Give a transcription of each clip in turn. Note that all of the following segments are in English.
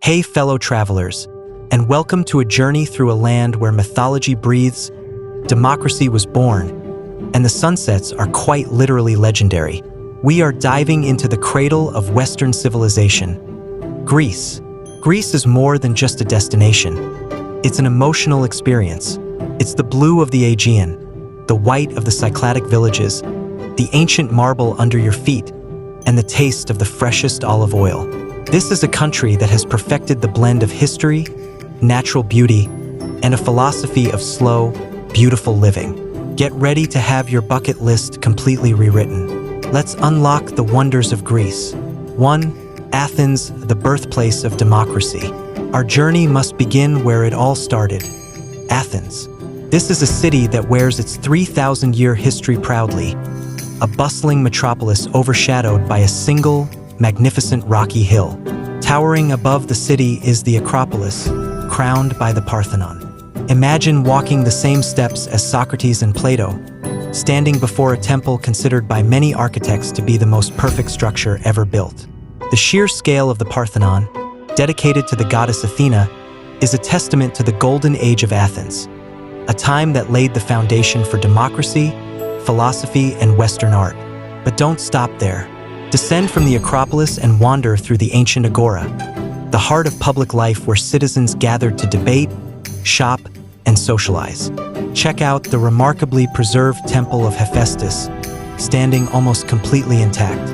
Hey fellow travelers, and welcome to a journey through a land where mythology breathes, democracy was born, and the sunsets are quite literally legendary. We are diving into the cradle of Western civilization, Greece. Greece is more than just a destination. It's an emotional experience. It's the blue of the Aegean, the white of the Cycladic villages, the ancient marble under your feet, and the taste of the freshest olive oil. This is a country that has perfected the blend of history, natural beauty, and a philosophy of slow, beautiful living. Get ready to have your bucket list completely rewritten. Let's unlock the wonders of Greece. 1. Athens, the birthplace of democracy. Our journey must begin where it all started. Athens. This is a city that wears its 3,000-year history proudly, a bustling metropolis overshadowed by a single, magnificent rocky hill. Towering above the city is the Acropolis, crowned by the Parthenon. Imagine walking the same steps as Socrates and Plato, standing before a temple considered by many architects to be the most perfect structure ever built. The sheer scale of the Parthenon, dedicated to the goddess Athena, is a testament to the golden age of Athens, a time that laid the foundation for democracy, philosophy, and Western art. But don't stop there. Descend from the Acropolis and wander through the ancient Agora, the heart of public life where citizens gathered to debate, shop, and socialize. Check out the remarkably preserved Temple of Hephaestus, standing almost completely intact.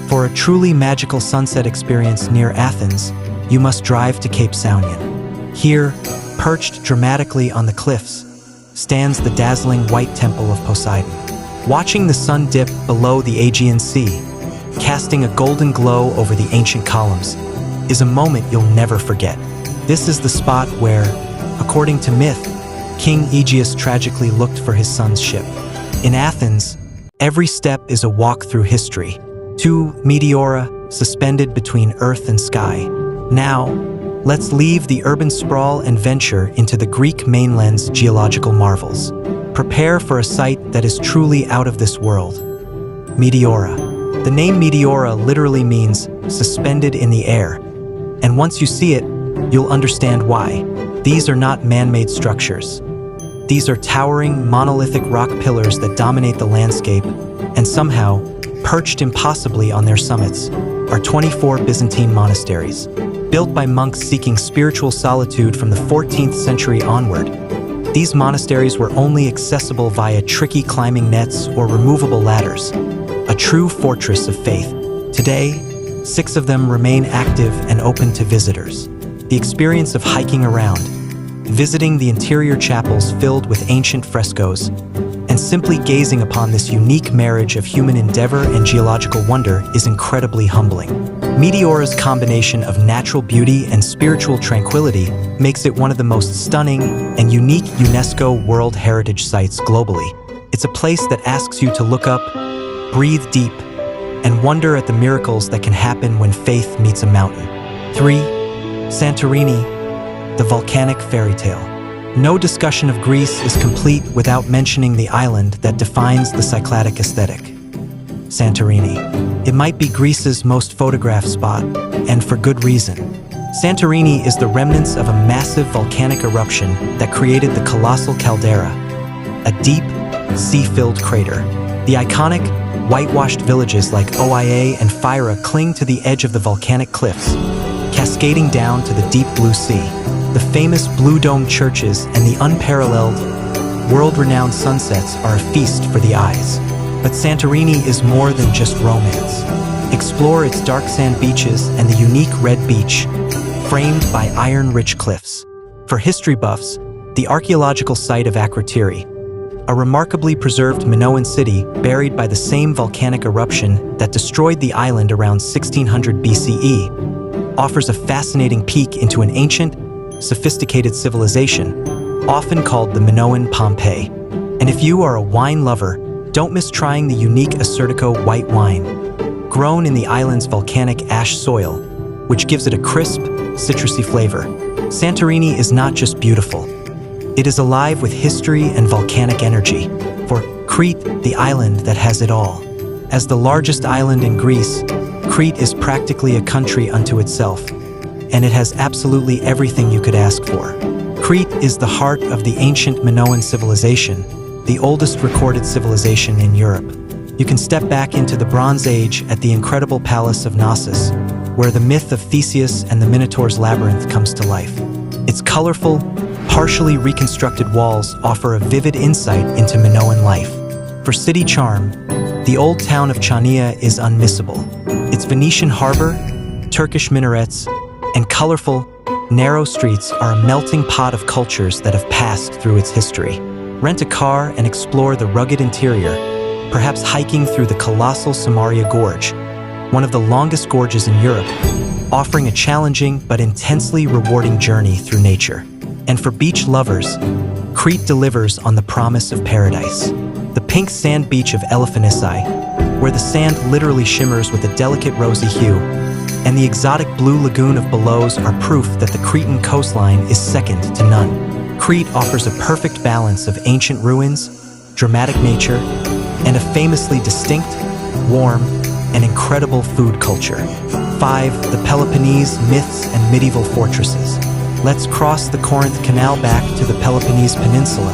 For a truly magical sunset experience near Athens, you must drive to Cape Saunion. Here, perched dramatically on the cliffs, stands the dazzling white temple of Poseidon. Watching the sun dip below the Aegean Sea, casting a golden glow over the ancient columns, is a moment you'll never forget. This is the spot where, according to myth, King Aegeus tragically looked for his son's ship. In Athens, every step is a walk through history. 2 meteora suspended between earth and sky. Now, let's leave the urban sprawl and venture into the Greek mainland's geological marvels. Prepare for a sight that is truly out of this world. Meteora. The name Meteora literally means suspended in the air, and once you see it, you'll understand why. These are not man-made structures. These are towering, monolithic rock pillars that dominate the landscape, and somehow, perched impossibly on their summits, are 24 Byzantine monasteries. Built by monks seeking spiritual solitude from the 14th century onward, these monasteries were only accessible via tricky climbing nets or removable ladders. A true fortress of faith. Today, 6 of them remain active and open to visitors. The experience of hiking around, visiting the interior chapels filled with ancient frescoes, and simply gazing upon this unique marriage of human endeavor and geological wonder is incredibly humbling. Meteora's combination of natural beauty and spiritual tranquility makes it one of the most stunning and unique UNESCO World Heritage Sites globally. It's a place that asks you to look up, breathe deep, and wonder at the miracles that can happen when faith meets a mountain. 3. Santorini, the volcanic fairy tale. No discussion of Greece is complete without mentioning the island that defines the Cycladic aesthetic. Santorini. It might be Greece's most photographed spot, and for good reason. Santorini is the remnants of a massive volcanic eruption that created the colossal caldera, a deep, sea-filled crater. The iconic, whitewashed villages like Oia and Phyra cling to the edge of the volcanic cliffs, cascading down to the deep blue sea. The famous blue-domed churches and the unparalleled, world-renowned sunsets are a feast for the eyes. But Santorini is more than just romance. Explore its dark sand beaches and the unique red beach, framed by iron-rich cliffs. For history buffs, the archaeological site of Akrotiri, a remarkably preserved Minoan city buried by the same volcanic eruption that destroyed the island around 1600 BCE, offers a fascinating peek into an ancient, sophisticated civilization, often called the Minoan Pompeii. And if you are a wine lover, don't miss trying the unique Acertico white wine, grown in the island's volcanic ash soil, which gives it a crisp, citrusy flavor. Santorini is not just beautiful. It is alive with history and volcanic energy. For Crete, the island that has it all. As the largest island in Greece, Crete is practically a country unto itself. and it has absolutely everything you could ask for. Crete is the heart of the ancient Minoan civilization, the oldest recorded civilization in Europe. You can step back into the Bronze Age at the incredible palace of Knossos, where the myth of Theseus and the Minotaur's labyrinth comes to life. Its colorful, partially reconstructed walls offer a vivid insight into Minoan life. For city charm, the old town of Chania is unmissable. Its Venetian harbor, Turkish minarets, and colorful, narrow streets are a melting pot of cultures that have passed through its history. Rent a car and explore the rugged interior, perhaps hiking through the colossal Samaria Gorge, one of the longest gorges in Europe, offering a challenging but intensely rewarding journey through nature. And for beach lovers, Crete delivers on the promise of paradise. The pink sand beach of Elefthenisai, where the sand literally shimmers with a delicate rosy hue, and the exotic blue lagoon of Belos are proof that the Cretan coastline is second to none. Crete offers a perfect balance of ancient ruins, dramatic nature, and a famously distinct, warm, and incredible food culture. 5. The Peloponnese myths and medieval fortresses. Let's cross the Corinth Canal back to the Peloponnese Peninsula,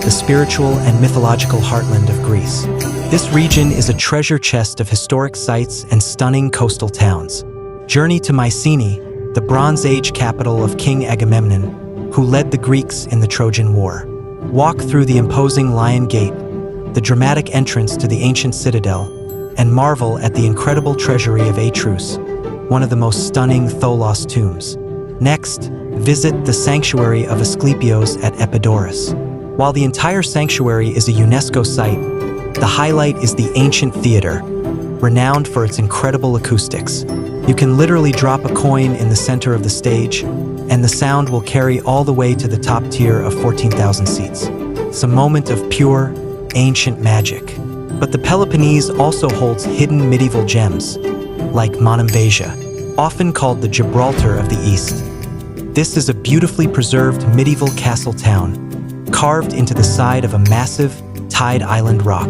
the spiritual and mythological heartland of Greece. This region is a treasure chest of historic sites and stunning coastal towns. Journey to Mycenae, the Bronze Age capital of King Agamemnon, who led the Greeks in the Trojan War. Walk through the imposing Lion Gate, the dramatic entrance to the ancient citadel, and marvel at the incredible treasury of Atrus, one of the most stunning Tholos tombs. Next, visit the sanctuary of Asclepios at Epidaurus. While the entire sanctuary is a UNESCO site, the highlight is the ancient theater, renowned for its incredible acoustics. You can literally drop a coin in the center of the stage, and the sound will carry all the way to the top tier of 14,000 seats. It's a moment of pure, ancient magic. But the Peloponnese also holds hidden medieval gems, like Monemvasia, often called the Gibraltar of the East. This is a beautifully preserved medieval castle town, carved into the side of a massive, tide island rock.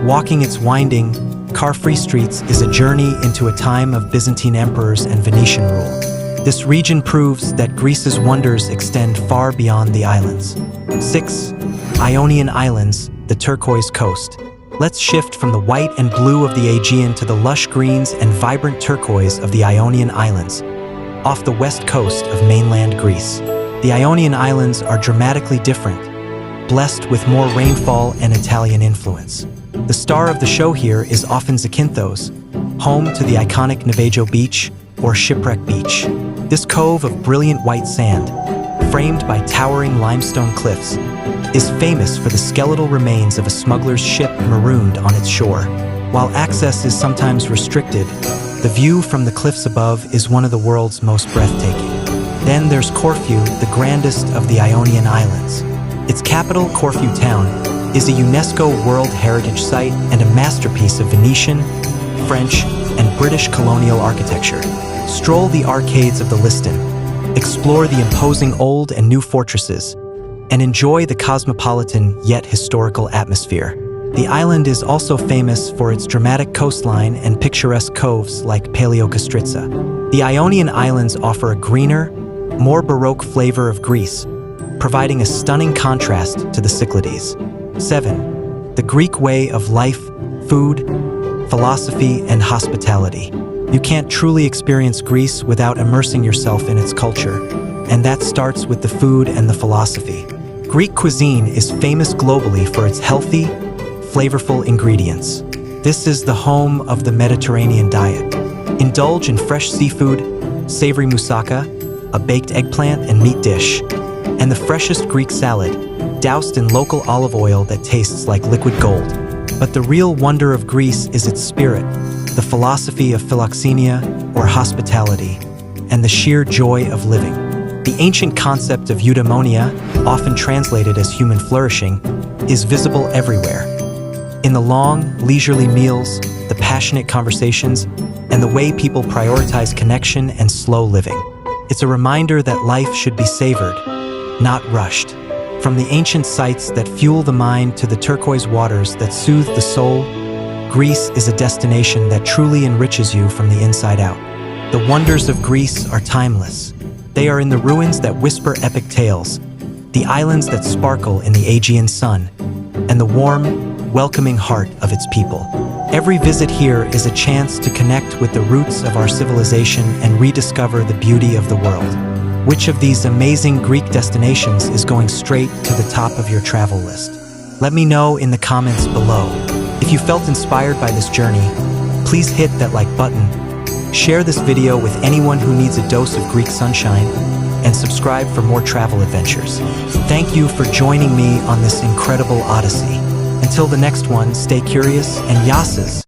Walking its winding, car-free streets is a journey into a time of Byzantine emperors and Venetian rule. This region proves that Greece's wonders extend far beyond the islands. 6. Ionian Islands, the turquoise coast. Let's shift from the white and blue of the Aegean to the lush greens and vibrant turquoise of the Ionian Islands, off the west coast of mainland Greece. The Ionian Islands are dramatically different, blessed with more rainfall and Italian influence. The star of the show here is often Zakynthos, home to the iconic Navajo Beach or Shipwreck Beach. This cove of brilliant white sand, framed by towering limestone cliffs, is famous for the skeletal remains of a smuggler's ship marooned on its shore. While access is sometimes restricted, the view from the cliffs above is one of the world's most breathtaking. Then there's Corfu, the grandest of the Ionian Islands. Its capital, Corfu town, is a UNESCO World Heritage Site and a masterpiece of Venetian, French, and British colonial architecture. Stroll the arcades of the Liston, explore the imposing old and new fortresses, and enjoy the cosmopolitan yet historical atmosphere. The island is also famous for its dramatic coastline and picturesque coves like Paleokastritsa. The Ionian Islands offer a greener, more Baroque flavor of Greece, providing a stunning contrast to the Cyclades. 7. The Greek way of life, food, philosophy, and hospitality. You can't truly experience Greece without immersing yourself in its culture, and that starts with the food and the philosophy. Greek cuisine is famous globally for its healthy, flavorful ingredients. This is the home of the Mediterranean diet. Indulge in fresh seafood, savory moussaka, a baked eggplant and meat dish, and the freshest Greek salad, doused in local olive oil that tastes like liquid gold. But the real wonder of Greece is its spirit, the philosophy of philoxenia, or hospitality, and the sheer joy of living. The ancient concept of eudaimonia, often translated as human flourishing, is visible everywhere. In the long, leisurely meals, the passionate conversations, and the way people prioritize connection and slow living. It's a reminder that life should be savored, not rushed. From the ancient sites that fuel the mind to the turquoise waters that soothe the soul, Greece is a destination that truly enriches you from the inside out. The wonders of Greece are timeless, They are in the ruins that whisper epic tales, the islands that sparkle in the Aegean sun, and the warm, welcoming heart of its people. Every visit here is a chance to connect with the roots of our civilization and rediscover the beauty of the world. Which of these amazing Greek destinations is going straight to the top of your travel list? Let me know in the comments below. If you felt inspired by this journey, please hit that like button, share this video with anyone who needs a dose of Greek sunshine, and subscribe for more travel adventures. Thank you for joining me on this incredible odyssey. Until the next one, stay curious and yasses.